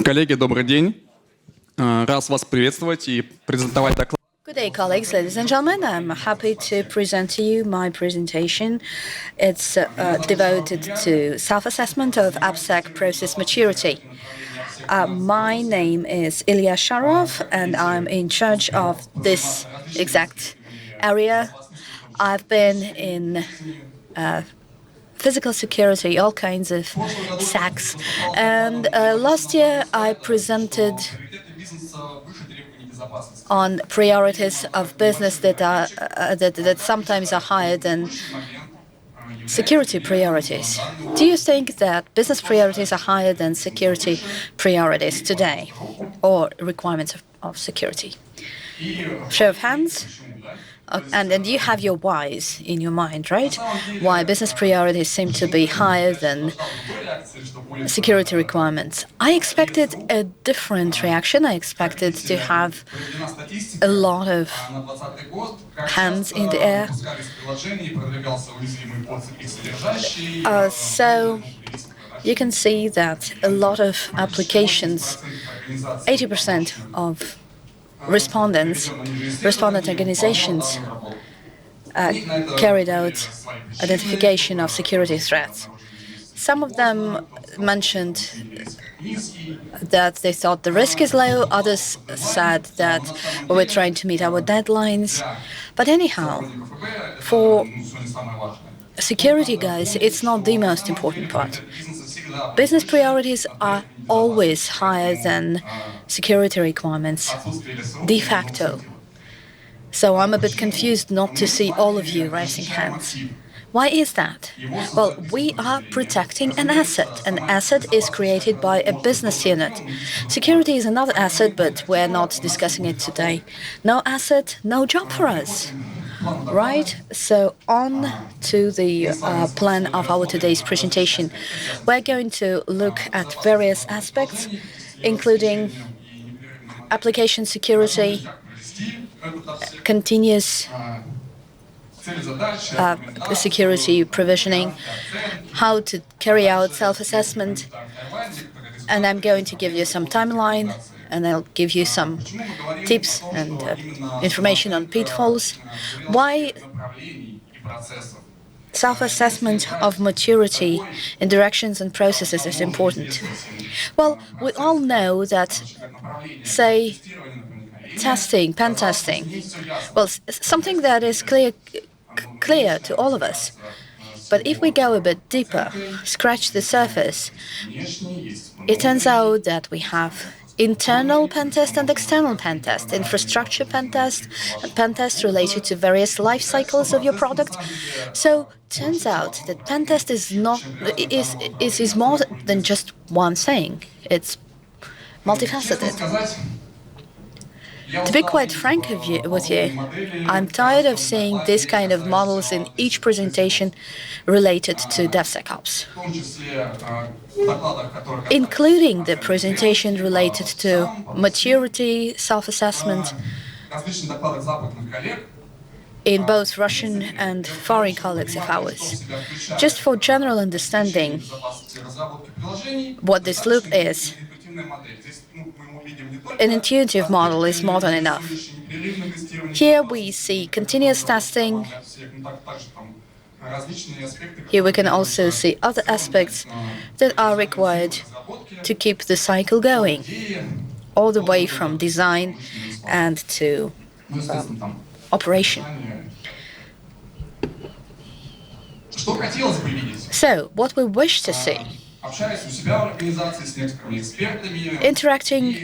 Коллеги, добрый день. Рад вас приветствовать и презентовать доклад. Good day, colleagues, ladies and gentlemen. I'm happy to present to you my presentation. It's devoted to self-assessment of AppSec process maturity. My name is Ilya, and I'm in charge of this exact area. I've been in physical security, all kinds of SACs. And last year I presented on priorities of business that are that sometimes are higher than security priorities. Do you think that business priorities are higher than security priorities today, or requirements of security? Show of hands. And you have your whys in your mind, right? Why business priorities seem to be higher than security requirements. I expected a different reaction. I expected to have a lot of hands in the air. So you can see that a lot of applications, 80% of respondent organizations carried out identification of security threats. Some of them mentioned that they thought the risk is low, others said that we're trying to meet our deadlines. But anyhow, for security guys, it's not the most important part. Business priorities are always higher than security requirements, de facto. So I'm a bit confused not to see all of you raising hands. Why is that? Well, we are protecting an asset. An asset is created by a business unit. Security is another asset, but we're not discussing it today. No asset, no job for us. Right? So on to the plan of our today's presentation. We're going to look at various aspects, including application security, continuous security provisioning, how to carry out self-assessment, and I'm going to give you some timeline, and I'll give you some tips and information on pitfalls. Why self-assessment of maturity in directions and processes is important? Well, we all know that, say, testing, pen testing, well, something that is clear to all of us. But if we go a bit deeper, scratch the surface, it turns out that we have internal pen test and external pen test, infrastructure pen test, and pen test related to various life cycles of your product. So turns out that pen test is more than just one thing. It's multifaceted. To be quite frank with you, I'm tired of seeing this kind of models in each presentation related to DevSecOps, including the presentation related to maturity, self-assessment in both Russian and foreign colleagues of ours. Just for general understanding what this loop is, an intuitive model is more than enough. Here we see continuous testing. Here we can also see other aspects that are required to keep the cycle going, all the way from design and to operation. So, what we wish to see: interacting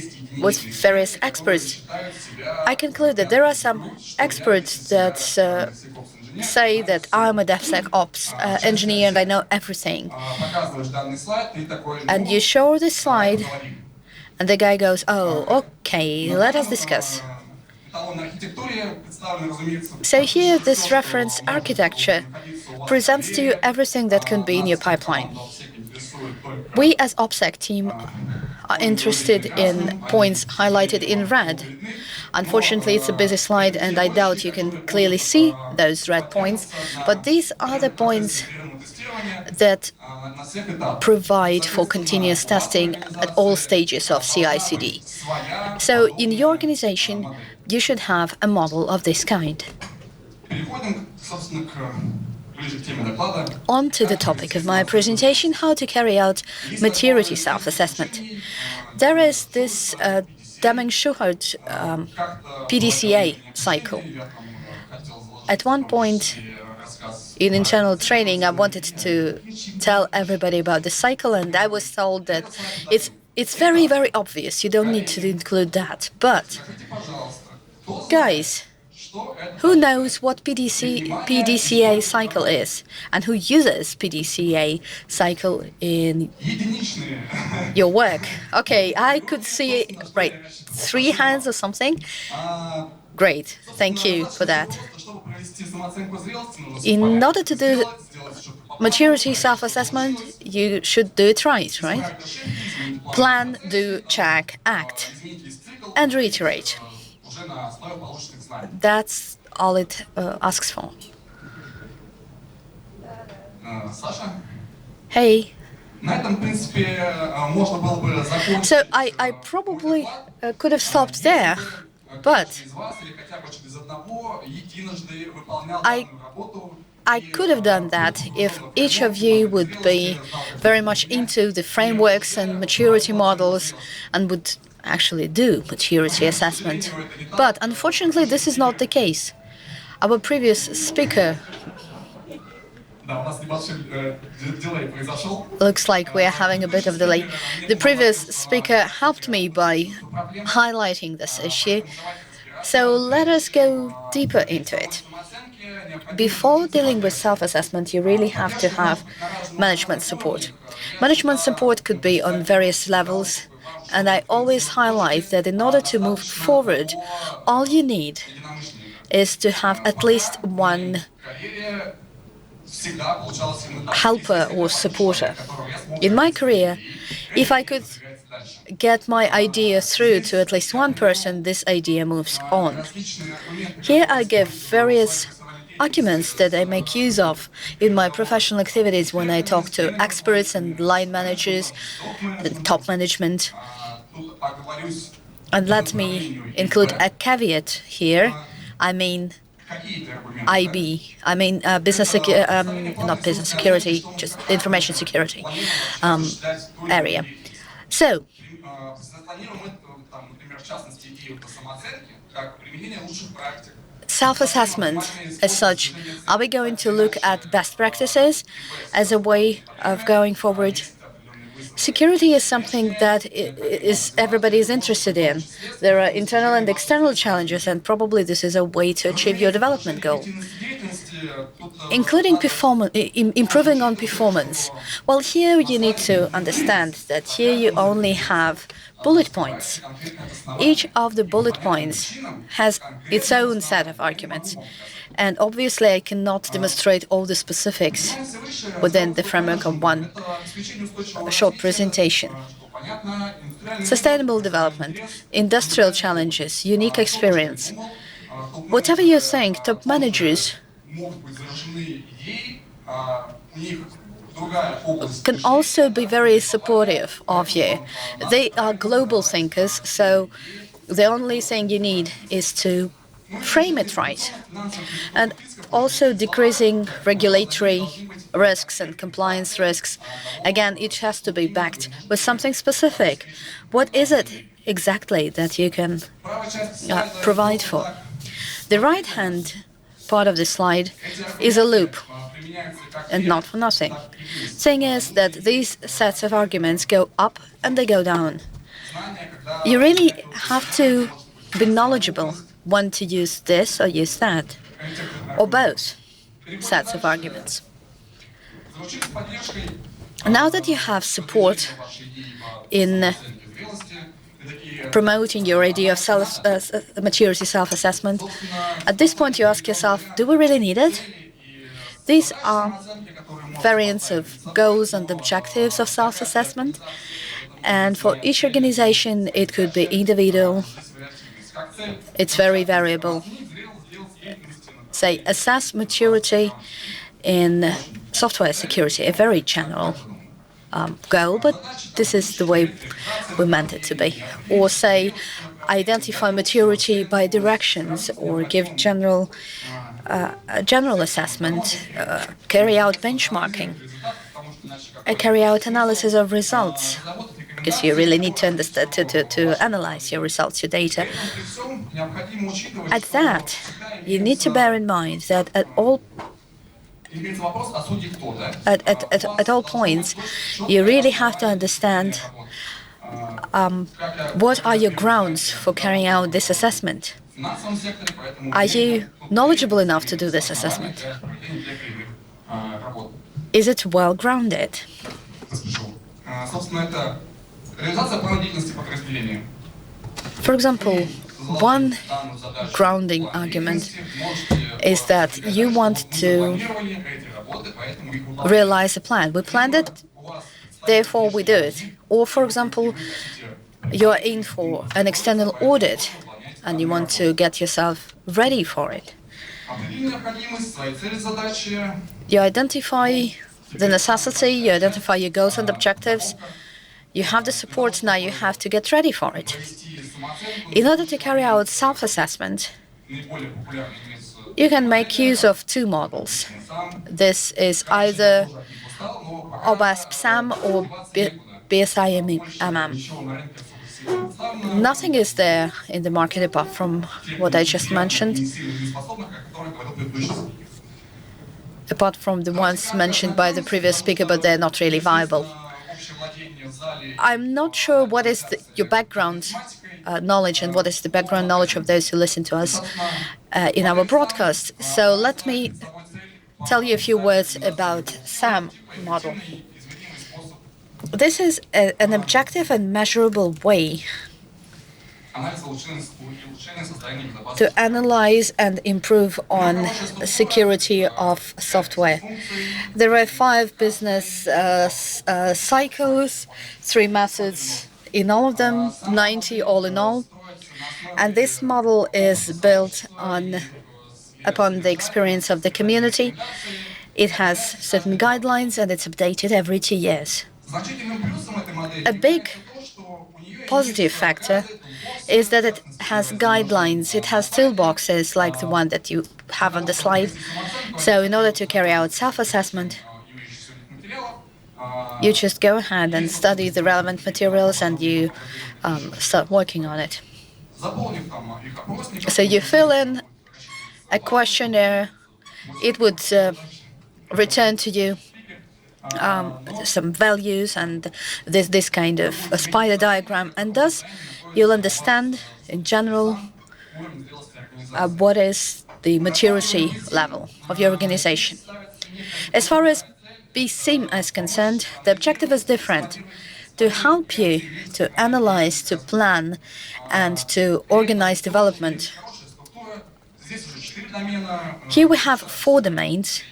with various experts, I conclude that there are some experts that say that I'm a DevSecOps engineer and I know everything. And you show this slide, and the guy goes, "Oh, okay, let us discuss." So here, this reference architecture presents to you everything that can be in your pipeline. We as AppSec team are interested in points highlighted in red. Unfortunately, it's a busy slide and I doubt you can clearly see those red points, but these are the points that provide for continuous testing at all stages of CI/CD. So in your organization, you should have a model of this kind. On to the topic of my presentation, how to carry out maturity self-assessment. There is this Deming-Schuchard PDCA cycle. At one point in internal training, I wanted to tell everybody about the cycle, and I was told that it's very, very obvious. You don't need to include that. But, guys, who knows what PDCA cycle is, and who uses PDCA cycle in your work? Okay, I could see, right, 3 hands or something. Great, thank you for that. In order to do maturity self-assessment, you should do it right? Plan, do, check, act, and reiterate. That's all it asks for. Hey. So I probably could have stopped there, but I could have done that if each of you would be very much into the frameworks and maturity models and would actually do maturity assessment. But unfortunately, this is not the case. Our previous speaker looks like we're having a bit of delay. The previous speaker helped me by highlighting this issue. So let us go deeper into it. Before dealing with self-assessment, you really have to have management support. Management support could be on various levels, and I always highlight that in order to move forward, all you need is to have at least one helper or supporter. In my career, if I could get my idea through to at least one person, this idea moves on. Here I give various arguments that I make use of in my professional activities when I talk to experts and line managers and top management. And let me include a caveat here. I mean IB. I mean not business security, just information security area. So, self-assessment as such, are we going to look at best practices as a way of going forward? Security is something that everybody is interested in. There are internal and external challenges, and probably this is a way to achieve your development goal. Including improving on performance. Well, here you need to understand that here you only have bullet points. Each of the bullet points has its own set of arguments. And obviously, I cannot demonstrate all the specifics within the framework of one short presentation. Sustainable development, industrial challenges, unique experience. Whatever you think, top managers can also be very supportive of you. They are global thinkers, so the only thing you need is to frame it right. And also decreasing regulatory risks and compliance risks. Again, each has to be backed with something specific. What is it exactly that you can provide for? The right-hand part of the slide is a loop, and not for nothing. Thing is that these sets of arguments go up and they go down. You really have to be knowledgeable when to use this or use that, or both sets of arguments. Now that you have support in promoting your idea of maturity self-assessment, at this point you ask yourself, do we really need it? These are variants of goals and objectives of self-assessment, and for each organization it could be individual. It's very variable. Say, assess maturity in software security, a very general goal, but this is the way we meant it to be. Or say, identify maturity by directions, or give a general assessment, carry out benchmarking, carry out analysis of results, because you really need to understand to analyze your results, your data. At that, you need to bear in mind that at all points, you really have to understand what are your grounds for carrying out this assessment. Are you knowledgeable enough to do this assessment? Is it well grounded? For example, one grounding argument is that you want to realize a plan. We planned it, therefore we do it. Or, for example, you're in for an external audit and you want to get yourself ready for it. You identify the necessity, you identify your goals and objectives, you have the support, now you have to get ready for it. In order to carry out self-assessment, you can make use of two models. This is either OWASP-SAM or BSI-MM. Nothing is there in the market apart from what I just mentioned, apart from the ones mentioned by the previous speaker, but they're not really viable. I'm not sure what is your background knowledge and what is the background knowledge of those who listen to us in our broadcast. So let me tell you a few words about SAM model. This is an objective and measurable way to analyze and improve on security of software. There are 5 business cycles, 3 methods in all of them, 90 all in all. And this model is built upon the experience of the community. It has certain guidelines and it's updated every 2 years. A big positive factor is that it has guidelines. It has toolboxes like the one that you have on the slide. So in order to carry out self-assessment, you just go ahead and study the relevant materials and you start working on it. So you fill in a questionnaire. It would return to you some values and this kind of a spider diagram, and thus you'll understand in general what is the maturity level of your organization. As far as BSIM is concerned, the objective is different: to help you to analyze, to plan, and to organize development. Here we have 4 domains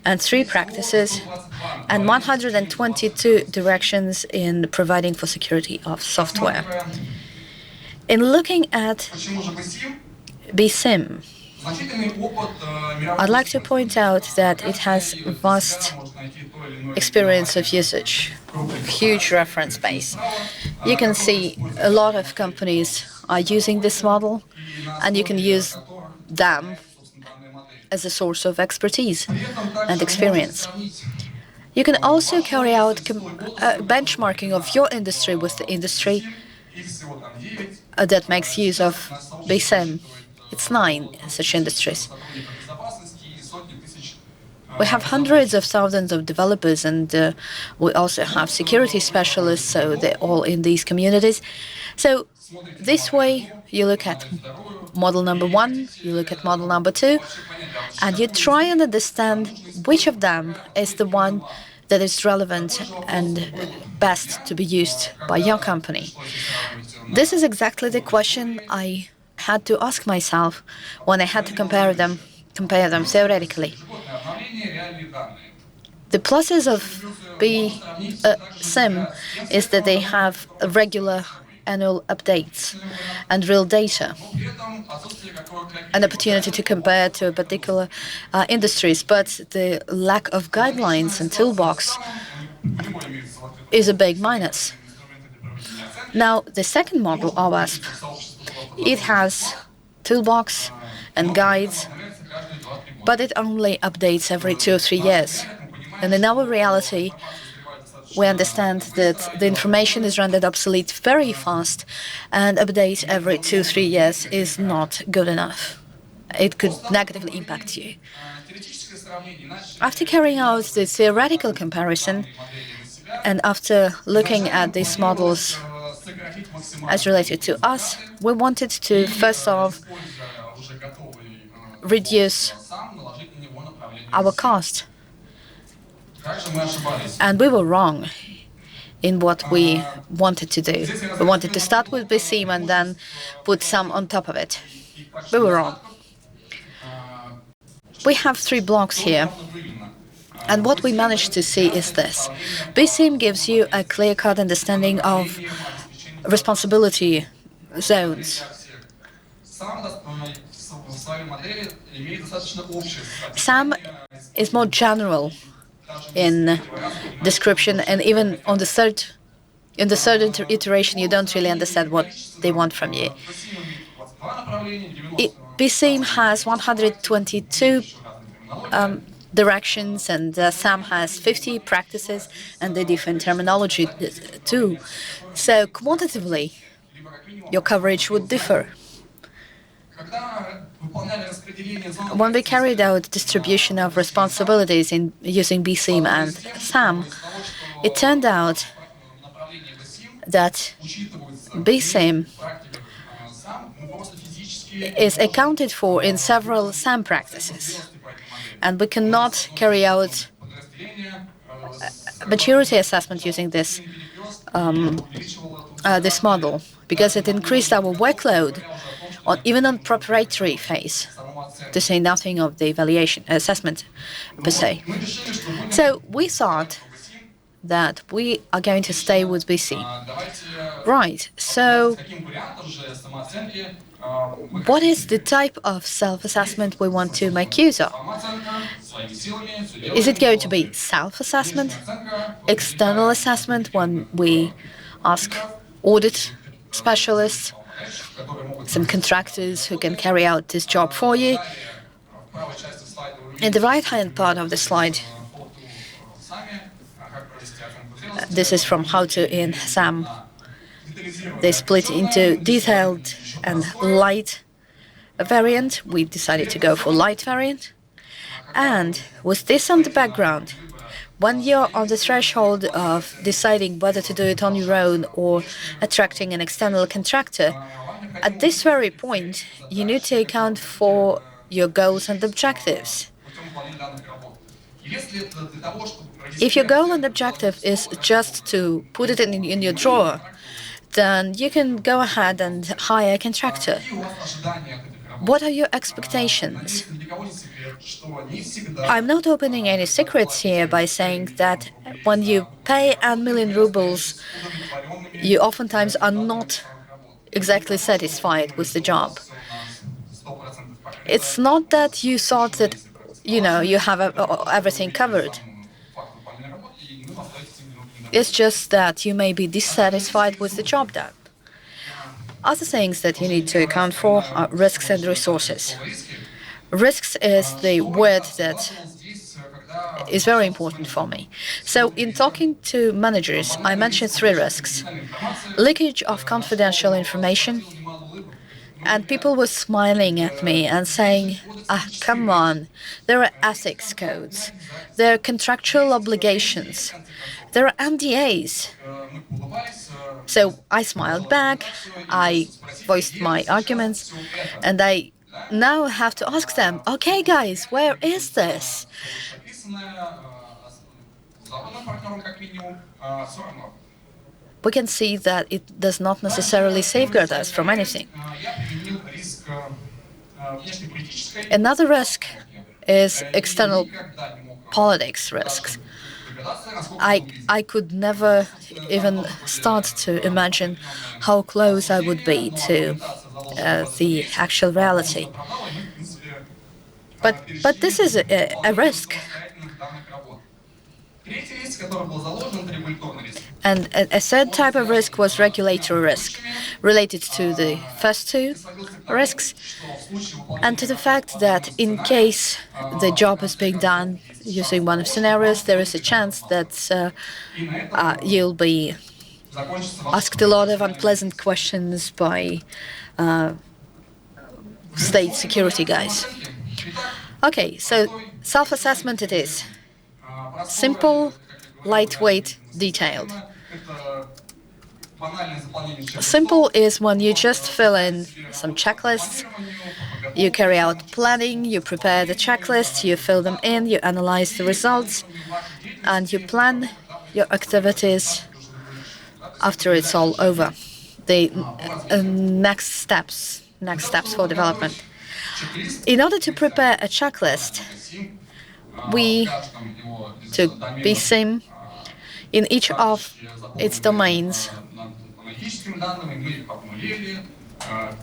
and 3 practices and 122 directions in providing for security of software. In looking at BSIM, I'd like to point out that it has vast experience of usage, huge reference base. You can see a lot of companies are using this model, and you can use them as a source of expertise and experience. You can also carry out benchmarking of your industry with the industry that makes use of BSIM. It's 9 such industries. We have hundreds of thousands of developers, and we also have security specialists, so they're all in these communities. So this way, you look at model number 1, you look at model number 2, and you try and understand which of them is the one that is relevant and best to be used by your company. This is exactly the question I had to ask myself when I had to compare them theoretically. The pluses of BSIM is that they have a regular annual updates and real data, an opportunity to compare to particular industries, but the lack of guidelines and toolbox is a big minus. Now, the second model, OWASP, it has toolbox and guides, but it only updates every 2 or 3 years. And in our reality, we understand that the information is rendered obsolete very fast, and update every 2 or 3 years is not good enough. It could negatively impact you. After carrying out the theoretical comparison, and after looking at these models as related to us, we wanted to first off reduce our cost. And we were wrong in what we wanted to do. We wanted to start with BSIM and then put some on top of it. We were wrong. We have 3 blocks here. And what we managed to see is this. BSIM gives you a clear-cut understanding of responsibility zones. SAM is more general in description, and even on the third iteration, you don't really understand what they want from you. BSIM has 122 directions, and SAM has 50 practices, and they different terminology too. So quantitatively, your coverage would differ. When we carried out distribution of responsibilities in using BSIM and SAM, it turned out that BSIM is accounted for in several SAM practices, and we cannot carry out maturity assessment using this this model because it increased our workload even on preparatory phase, to say nothing of the evaluation assessment per se. So we thought that we are going to stay with BSIM. Right, so what is the type of self-assessment we want to make use of? Is it going to be self-assessment, external assessment when we ask audit specialists, some contractors who can carry out this job for you? In the right-hand part of the slide, this is from how to in SAM. They split into detailed and light variant. We decided to go for light variant. And with this on the background, when you're on the threshold of deciding whether to do it on your own or attracting an external contractor, at this very point, you need to account for your goals and objectives. If your goal and objective is just to put it in your drawer, then you can go ahead and hire a contractor. What are your expectations? I'm not opening any secrets here by saying that when you pay 1 million rubles, you oftentimes are not exactly satisfied with the job. It's not that you thought that, you have everything covered. It's just that you may be dissatisfied with the job done. Other things that you need to account for are risks and resources. Risks is the word that is very important for me. So in talking to managers, I mentioned 3 risks. Leakage of confidential information, and people were smiling at me and saying, come on, there are ethics codes, there are contractual obligations, there are NDAs. So I smiled back, I voiced my arguments, and I now have to ask them, okay guys, where is this? We can see that it does not necessarily safeguard us from anything. Another risk is external politics risks. I could never even start to imagine how close I would be to the actual reality. But this is a risk. And a third type of risk was regulatory risk, related to the first two risks, and to the fact that in case the job is being done using one of scenarios, there is a chance that you'll be asked a lot of unpleasant questions by state security guys. Okay, so self-assessment it is. Simple, lightweight, detailed. Simple is when you just fill in some checklists, you carry out planning, you prepare the checklists, you fill them in, you analyze the results, and you plan your activities after it's all over. The next steps for development. In order to prepare a checklist, we took BSIM in each of its domains.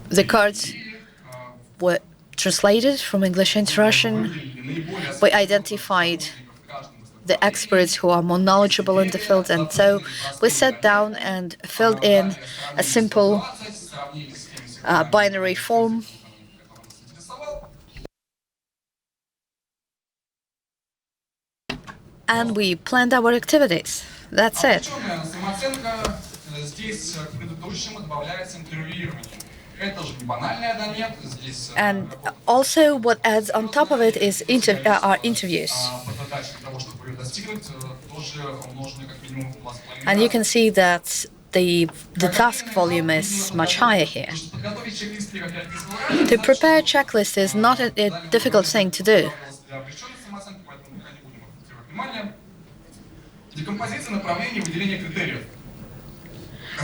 The cards were translated from English into Russian. We identified the experts who are more knowledgeable in the field, and so we sat down and filled in a simple binary form. And we planned our activities. That's it. And also what adds on top of it is our interviews. And you can see that the task volume is much higher here. To prepare a checklist is not a difficult thing to do.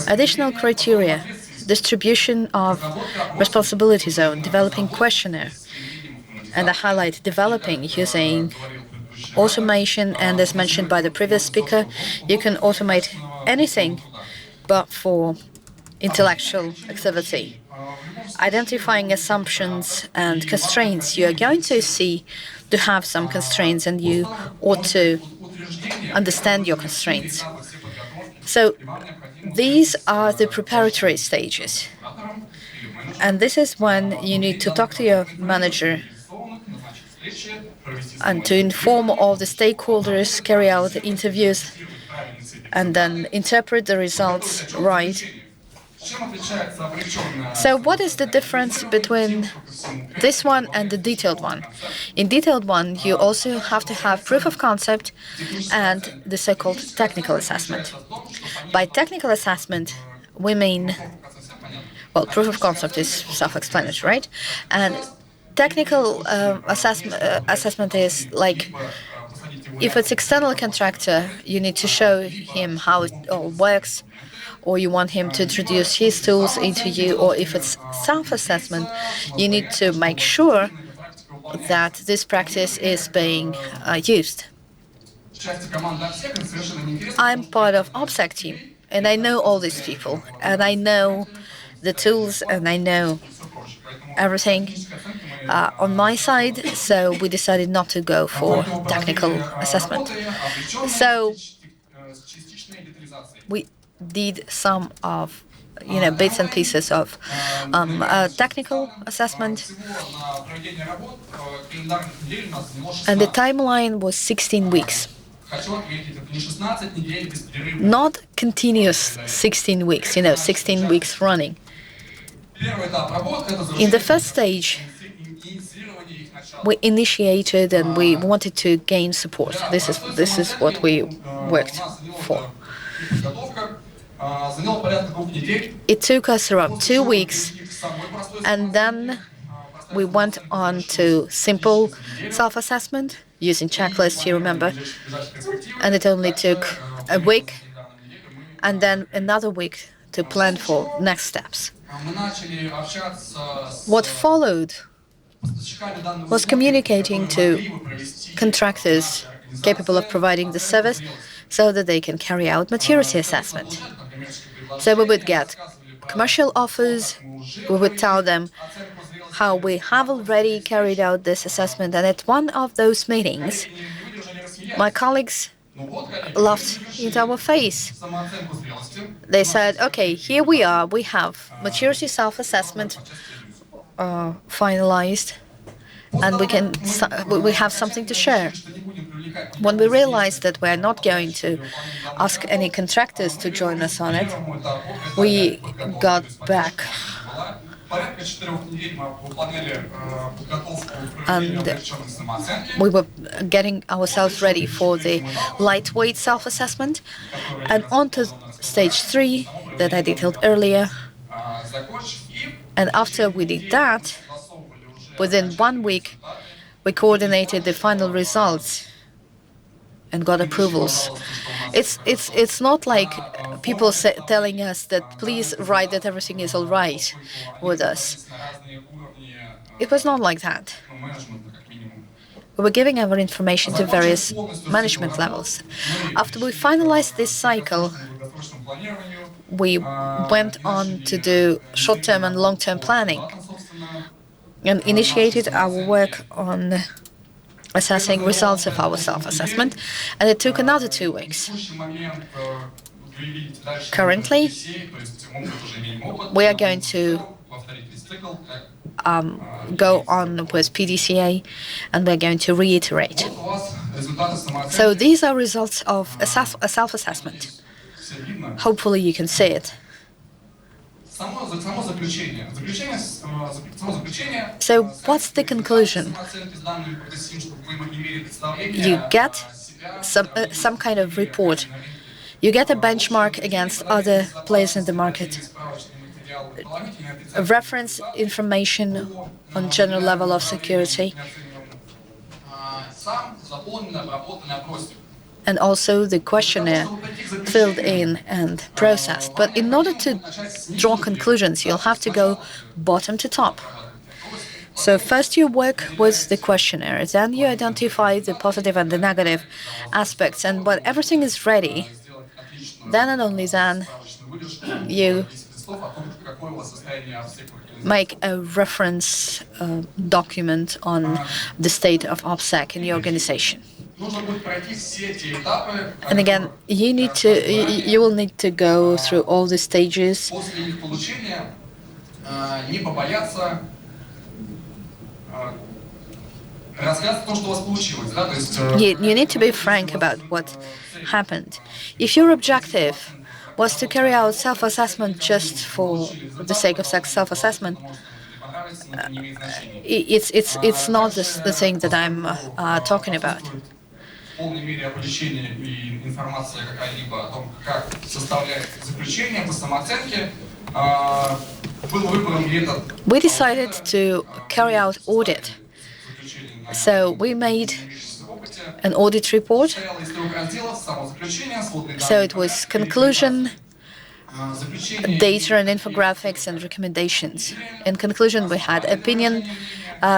Additional criteria: distribution of responsibility zone, developing questionnaire, and I highlight developing using automation, and as mentioned by the previous speaker, you can automate anything but for intellectual activity. Identifying assumptions and constraints. You are going to see to have some constraints, and you ought to understand your constraints. So these are the preparatory stages. And this is when you need to talk to your manager and to inform all the stakeholders, carry out the interviews, and then interpret the results right. So what is the difference between this one and the detailed one? In detailed one, you also have to have proof of concept and the so-called technical assessment. By technical assessment, we mean, well, proof of concept is self-explanatory, right? And technical assessment is like, if it's external contractor, you need to show him how it all works, or you want him to introduce his tools into you, or if it's self-assessment, you need to make sure that this practice is being used. I'm part of AppSec team, and I know all these people, and I know the tools, and I know everything on my side, so we decided not to go for technical assessment. So we did some of bits and pieces of technical assessment, and the timeline was 16 weeks. Not continuous 16 weeks, 16 weeks running. In the first stage, we initiated and we wanted to gain support. This is what we worked for. It took us around 2 weeks, and then we went on to simple self-assessment using checklists, you remember, and it only took a week, and then another week to plan for next steps. What followed was communicating to contractors capable of providing the service so that they can carry out maturity assessment. So we would get commercial offers, we would tell them how we have already carried out this assessment, and at one of those meetings, my colleagues laughed into our face. They said, okay, here we are, we have maturity self-assessment finalized, and we have something to share. When we realized that we're not going to ask any contractors to join us on it, we got back and we were getting ourselves ready for the lightweight self-assessment, and on to stage 3 that I detailed earlier. And after we did that, within 1 week, we coordinated the final results and got approvals. It's not like people telling us that please write that everything is all right with us. It was not like that. We were giving our information to various management levels. After we finalized this cycle, we went on to do short-term and long-term planning and initiated our work on assessing results of our self-assessment, and it took another 2 weeks. Currently, we are going to go on with PDCA, and we're going to reiterate. So these are results of a self-assessment. Hopefully you can see it. So what's the conclusion? You get some kind of report. You get a benchmark against other players in the market. Reference information on general level of security. And also the questionnaire filled in and processed. But in order to draw conclusions, you'll have to go bottom to top. So first you work with the questionnaire, then you identify the positive and the negative aspects, and when everything is ready, then and only then you make a reference document on the state of AppSec in the organization. And again, you will need to go through all the stages. You need to be frank about what happened. If your objective was to carry out self-assessment just for the sake of self-assessment, it's not the thing that I'm talking about. We decided to carry out audit. So we made an audit report. So it was conclusion, data and infographics, and recommendations. In conclusion, we had opinion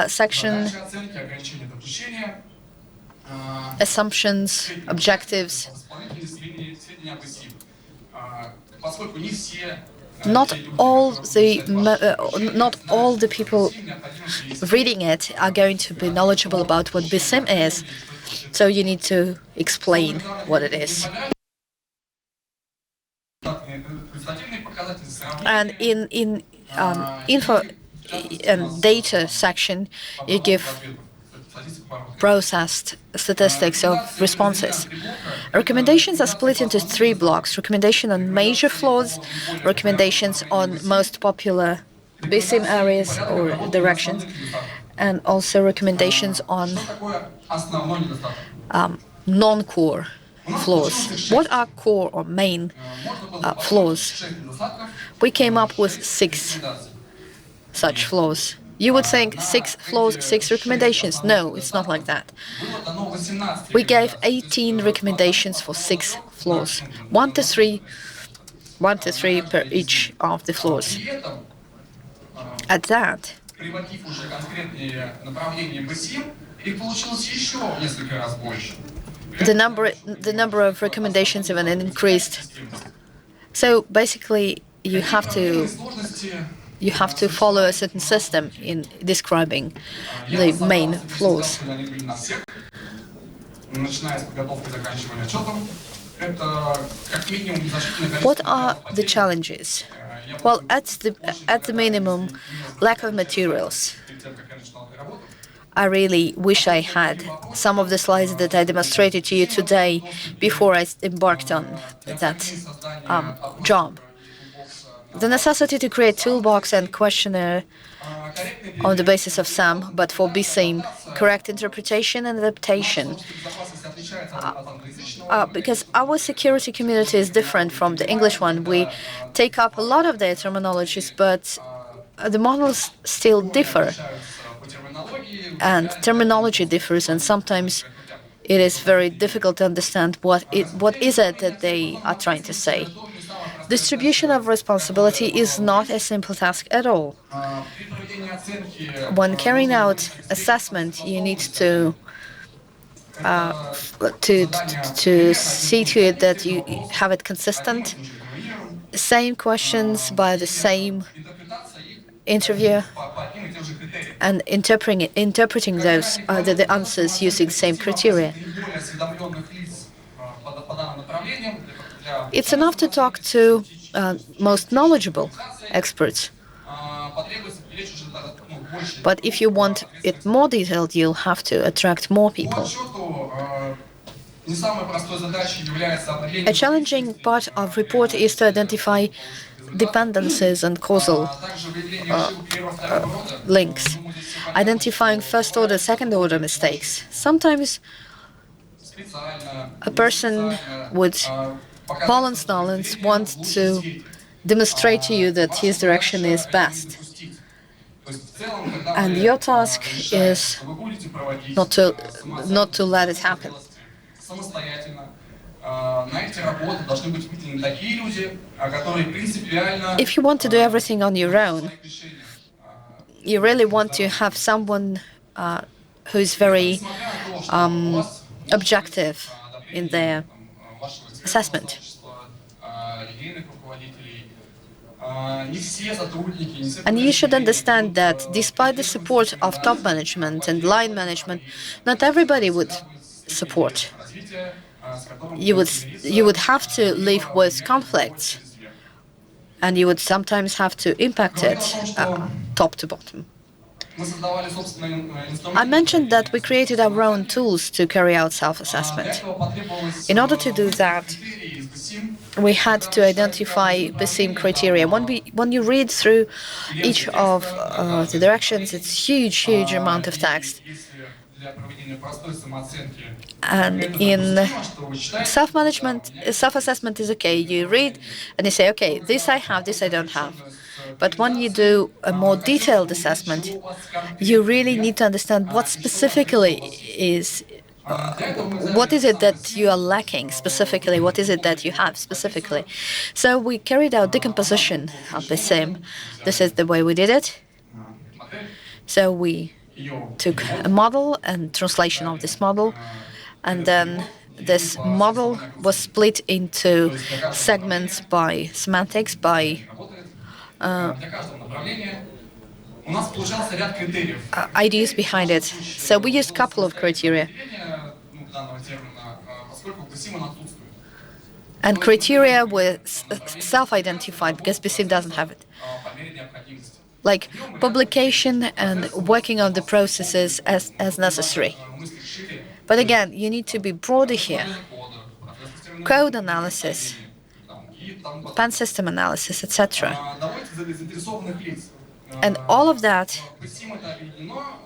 section, assumptions, objectives. Not all the people reading it are going to be knowledgeable about what BSIM is, so you need to explain what it is. And in info and data section, you give processed statistics of responses. Recommendations are split into 3 blocks: recommendation on major flaws, recommendations on most popular BSIM areas or directions, and also recommendations on non-core flaws. What are core or main flaws? We came up with 6 such flaws. You would think 6 flaws, 6 recommendations. No, it's not like that. We gave 18 recommendations for 6 flaws, 1 to 3 per each of the flaws. At that, the number of recommendations even increased. So basically, you have to follow a certain system in describing the main flaws. What are the challenges? Well, at the minimum, lack of materials. I really wish I had some of the slides that I demonstrated to you today before I embarked on that job. The necessity to create toolbox and questionnaire on the basis of SAM, but for BSIM, correct interpretation and adaptation. Because our security community is different from the English one. We take up a lot of their terminologies, but the models still differ. And terminology differs, and sometimes it is very difficult to understand what is it that they are trying to say. Distribution of responsibility is not a simple task at all. When carrying out assessment, you need to see to it that you have it consistent, same questions by the same interviewer, and interpreting those the answers using the same criteria. It's enough to talk to most knowledgeable experts. But if you want it more detailed, you'll have to attract more people. A challenging part of report is to identify dependencies and causal links, identifying first-order, second-order mistakes. Sometimes a person would, Poland's knowledge, want to demonstrate to you that his direction is best. And your task is not to let it happen. If you want to do everything on your own, you really want to have someone who is very objective in their assessment. And you should understand that despite the support of top management and line management, not everybody would support. You would have to live with conflicts, and you would sometimes have to impact it top to bottom. I mentioned that we created our own tools to carry out self-assessment. In order to do that, we had to identify the same criteria. When you read through each of the directions, it's huge amount of text. And in self-assessment is okay. You read and you say, okay, this I have, this I don't have. But when you do a more detailed assessment, you really need to understand what specifically is. What is it that you are lacking specifically? What is it that you have specifically? So we carried out decomposition of the same. This is the way we did it. So we took a model and translation of this model, and then this model was split into segments by semantics, by ideas behind it. So we used a couple of criteria. And criteria were self-identified because BSIM doesn't have it. Like publication and working on the processes as necessary. But again, you need to be broader here. Code analysis, pen system analysis, etc. And all of that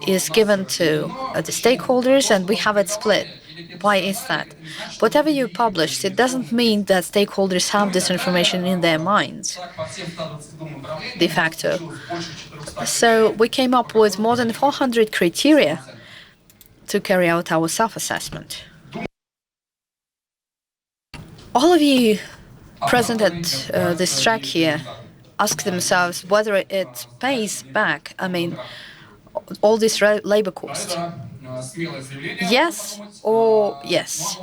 is given to the stakeholders, and we have it split. Why is that? Whatever you published, it doesn't mean that stakeholders have this information in their minds, de facto. So we came up with more than 400 criteria to carry out our self-assessment. All of you present at this track here ask themselves whether it pays back, all this labor cost. Yes or yes.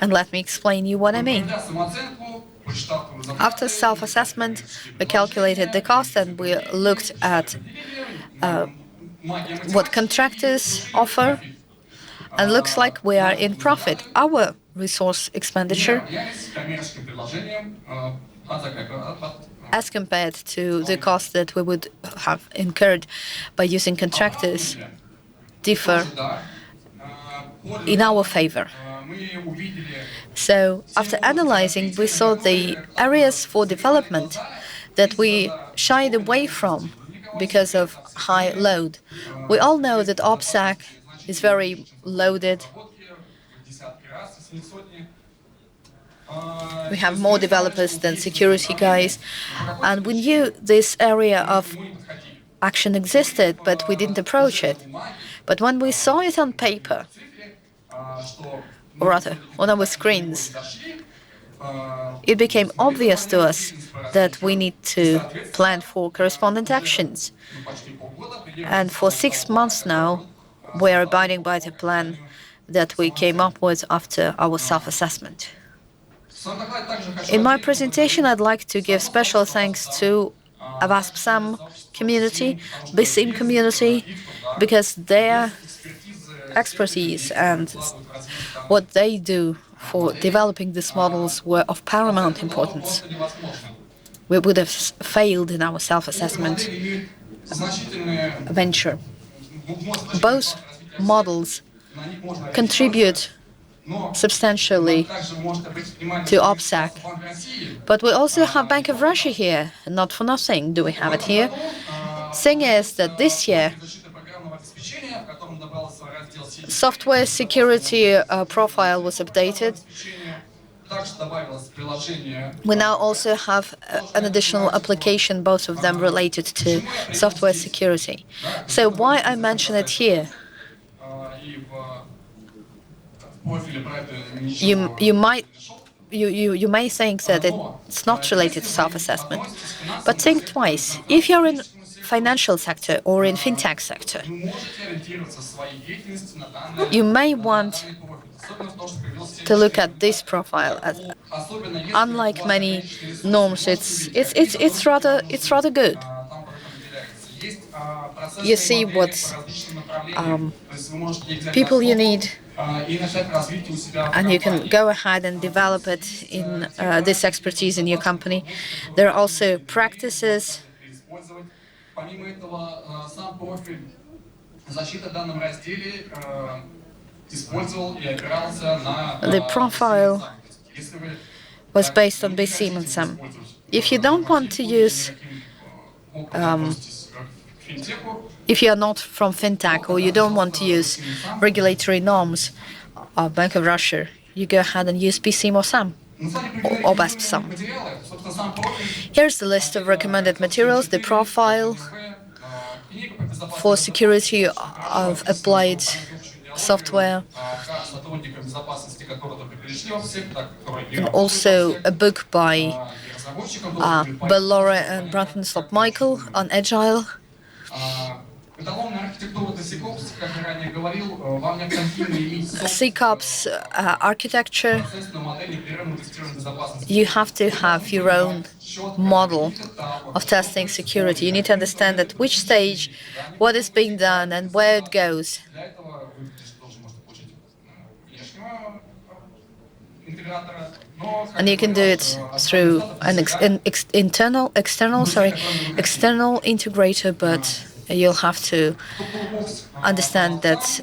And let me explain you what I mean. After self-assessment, we calculated the cost and we looked at what contractors offer, and looks like we are in profit. Our resource expenditure, as compared to the cost that we would have incurred by using contractors, differ in our favor. So after analyzing, we saw the areas for development that we shied away from because of high load. We all know that AppSec is very loaded. We have more developers than security guys, and we knew this area of action existed, but we didn't approach it. But when we saw it on paper, or rather on our screens, it became obvious to us that we need to plan for correspondent actions. And for 6 months now, we are abiding by the plan that we came up with after our self-assessment. In my presentation, I'd like to give special thanks to AppSec community, BSIM community, because their expertise and what they do for developing these models were of paramount importance. We would have failed in our self-assessment venture. Both models contribute substantially to AppSec. But we also have Bank of Russia here, and not for nothing do we have it here. Thing is that this year, software security profile was updated. We now also have an additional application, both of them related to software security. So why I mention it here? You may think that it's not related to self-assessment, but think twice. If you're in financial sector or in fintech sector, you may want to look at this profile. Unlike many norms, it's rather good. You see what people you need, and you can go ahead and develop it in this expertise in your company. There are also practices. The profile was based on BSIM and SAM. If you don't want to use, if you are not from fintech or you don't want to use regulatory norms of Bank of Russia, you go ahead and use BSIM or SAM or BASP-SAM. Here's the list of recommended materials, the profile for security of applied software, and also a book by Bellora and Brantonsop Michael on Agile. SecOps architecture. You have to have your own model of testing security. You need to understand at which stage, what is being done, and where it goes. And you can do it through an external integrator, but you'll have to understand that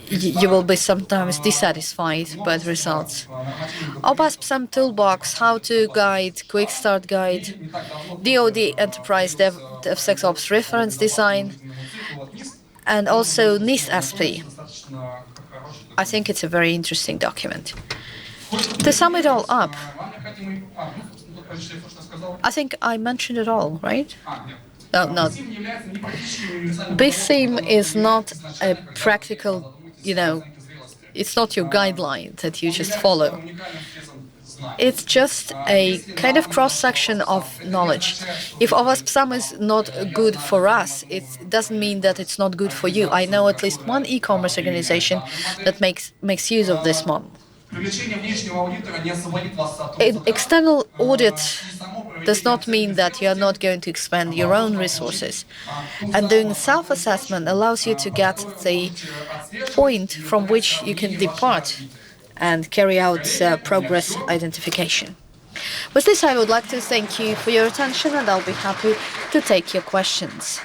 you will be sometimes dissatisfied by the results. AppSec toolbox, how-to guide, quick start guide, DoD Enterprise DevSecOps reference design, and also NIST-SP. I think it's a very interesting document. To sum it all up, I think I mentioned it all, right? No. BSIM is not a practical, it's not your guideline that you just follow. It's just a kind of cross-section of knowledge. If OWASP is not good for us, it doesn't mean that it's not good for you. I know at least one e-commerce organization that makes use of this model. External audit does not mean that you are not going to expand your own resources. And doing self-assessment allows you to get the point from which you can depart and carry out progress identification. With this, I would like to thank you for your attention, and I'll be happy to take your questions.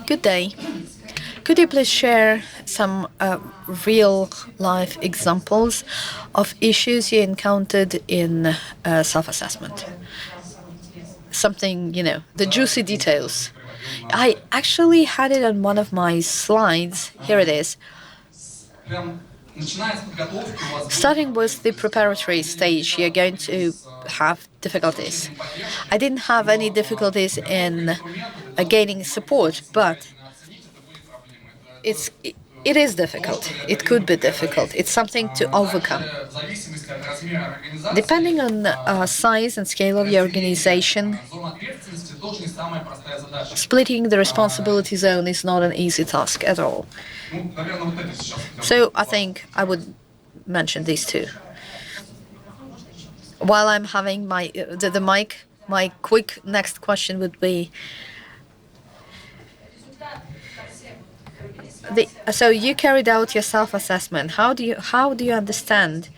Good day. Could you please share some real-life examples of issues you encountered in self-assessment? Something, the juicy details. I actually had it on one of my slides. Here it is. Starting with the preparatory stage, you're going to have difficulties. I didn't have any difficulties in gaining support, but it is difficult. It could be difficult. It's something to overcome. Depending on the size and scale of your organization, splitting the responsibility zone is not an easy task at all. So I think I would mention these two. While I'm having the mic, my quick next question would be, so you carried out your self-assessment. How do you understand?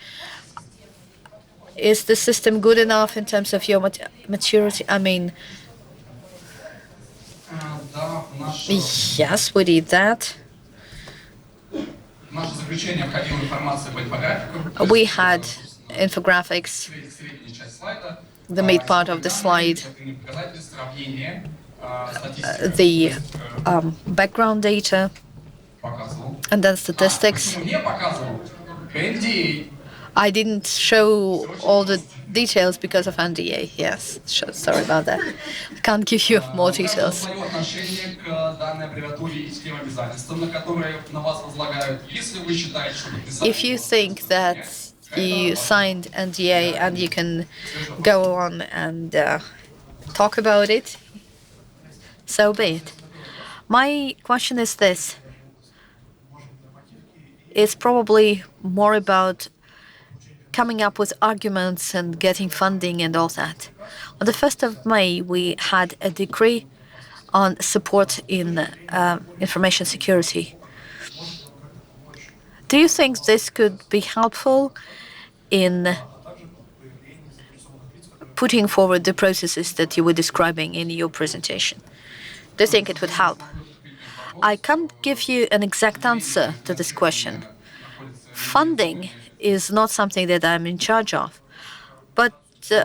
Is the system good enough in terms of your maturity? I mean, yes, we did that. We had infographics, the mid part of the slide, the background data, and then statistics. I didn't show all the details because of NDA. Yes, sorry about that. I can't give you more details. If you think that you signed NDA and you can go on and talk about it, so be it. My question is this. It's probably more about coming up with arguments and getting funding and all that. On the 1st of May, we had a decree on support in information security. Do you think this could be helpful in putting forward the processes that you were describing in your presentation? Do you think it would help? I can't give you an exact answer to this question. Funding is not something that I'm in charge of. But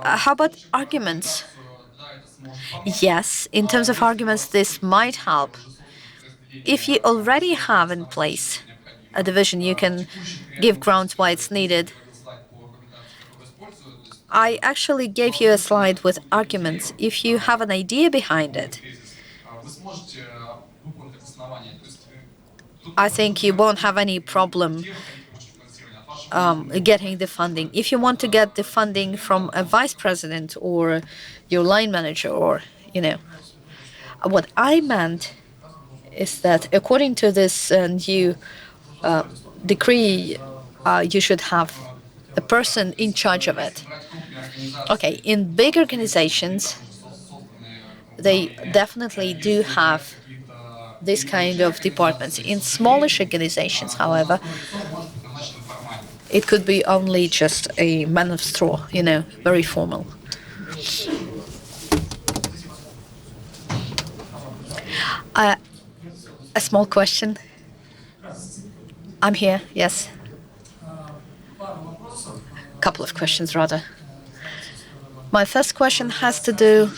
how about arguments? Yes, in terms of arguments, this might help. If you already have in place a division, you can give grounds why it's needed. I actually gave you a slide with arguments. If you have an idea behind it, I think you won't have any problem getting the funding. If you want to get the funding from a vice president or your line manager or, what I meant is that according to this new decree, you should have a person in charge of it. Okay, in big organizations, they definitely do have this kind of departments. In smallish organizations, however, it could be only just a man of straw, very formal. A small question. I'm here, yes. Couple of questions, rather. My first question has to do...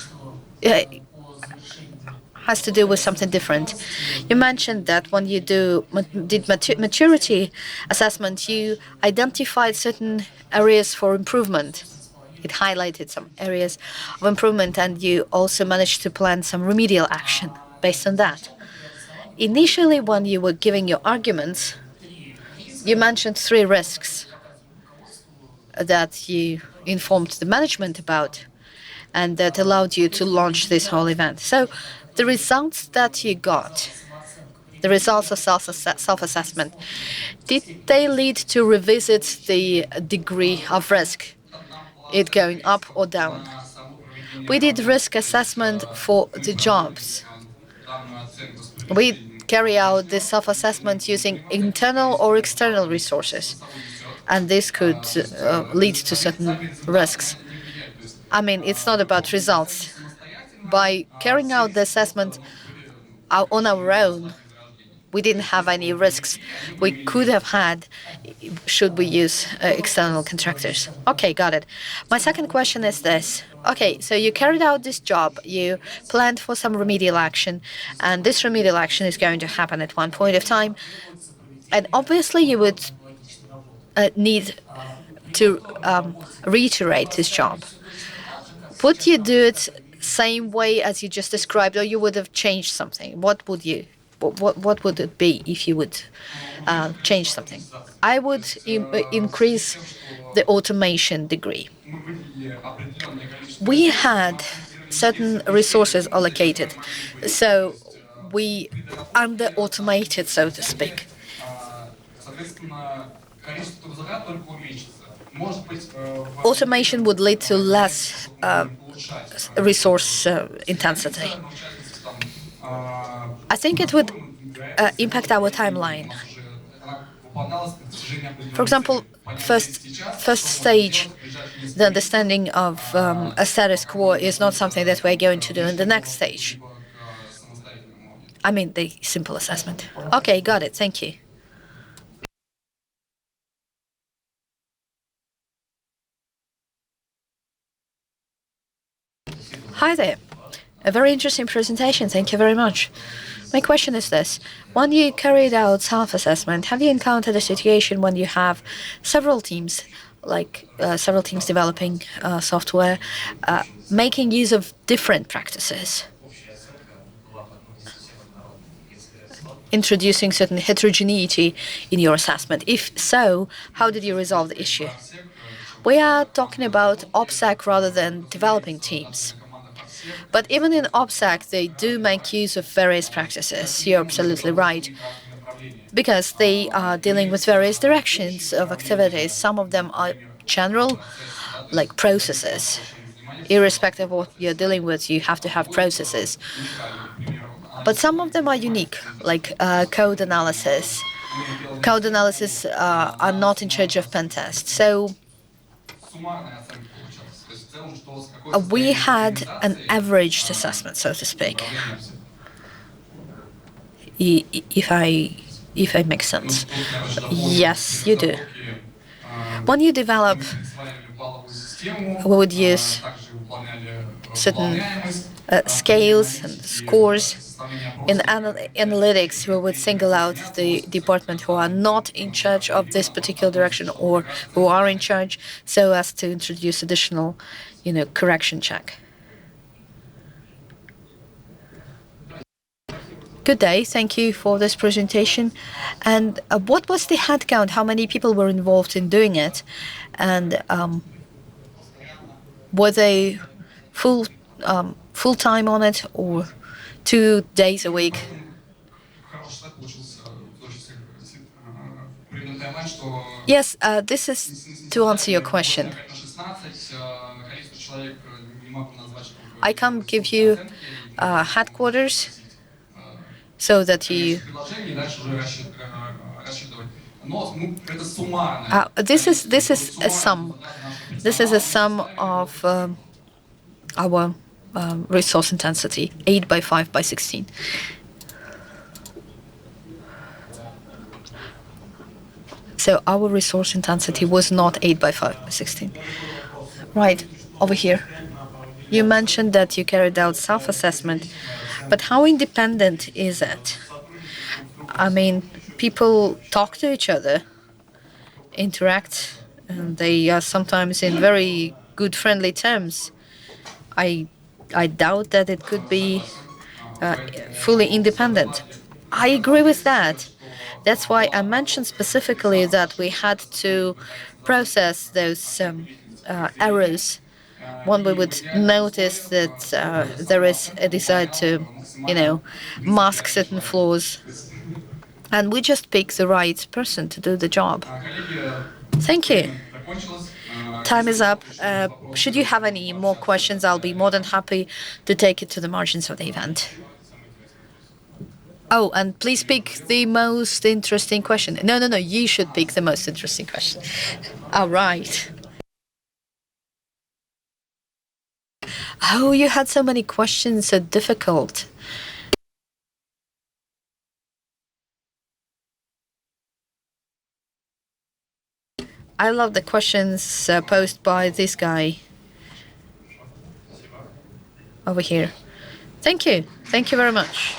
has to do with something different. You mentioned that when you did maturity assessment, you identified certain areas for improvement. It highlighted some areas of improvement, and you also managed to plan some remedial action based on that. Initially, when you were giving your arguments, you mentioned three risks that you informed the management about and that allowed you to launch this whole event. So the results that you got, the results of self-assessment, did they lead to revisit the degree of risk, it going up or down? We did risk assessment for the jobs. We carry out this self-assessment using internal or external resources, and this could lead to certain risks. I mean, it's not about results. By carrying out the assessment on our own, we didn't have any risks we could have had should we use external contractors. Okay, got it. My second question is this. Okay, so you carried out this job, you planned for some remedial action, and this remedial action is going to happen at one point of time. And obviously, you would need to reiterate this job. Would you do it same way as you just described, or you would have changed something? What would you? What would it be if you would change something? I would increase the automation degree. We had certain resources allocated, so we under-automated, so to speak. Automation would lead to less resource intensity. I think it would impact our timeline. For example, first stage, the understanding of a status quo is not something that we're going to do in the next stage. I mean, the simple assessment. Okay, got it. Thank you. Hi there. A very interesting presentation. Thank you very much. My question is this. When you carried out self-assessment, have you encountered a situation when you have several teams, several teams developing software, making use of different practices, introducing certain heterogeneity in your assessment? If so, how did you resolve the issue? We are talking about AppSec rather than developing teams. But even in AppSec, they do make use of various practices. You're absolutely right. Because they are dealing with various directions of activities. Some of them are general, like processes. Irrespective of what you're dealing with, you have to have processes. But some of them are unique, like code analysis. Code analysis are not in charge of pen tests. So we had an averaged assessment, so to speak, if I make sense. Yes, you do. When you develop, we would use certain scales and scores. In analytics, we would single out the department who are not in charge of this particular direction or who are in charge, so as to introduce additional, correction check. Good day. Thank you for this presentation. And what was the headcount? How many people were involved in doing it? And were they full time on it or 2 days a week? Yes, this is to answer your question. I can't give you headquarters so that you. This is a sum. This is a sum of our resource intensity, 8 by 5 by 16. So our resource intensity was not 8 by 5 by 16. Right, over here. You mentioned that you carried out self-assessment But how independent is it? I mean, people talk to each other, interact, and they are sometimes in very good friendly terms. I I doubt that it could be uh, fully independent. I agree with that. That's why I mentioned specifically that we had to process those errors when we would notice that there is a desire to, mask certain flaws, and we just pick the right person to do the job. Thank you. Time is up. Should you have any more questions, I'll be more than happy to take it to the margins of the event. Oh, and please pick the most interesting question. No. You should pick the most interesting question. All right. Oh, you had so many questions, so difficult. I love the questions posed by this guy over here. Thank you. Thank you very much.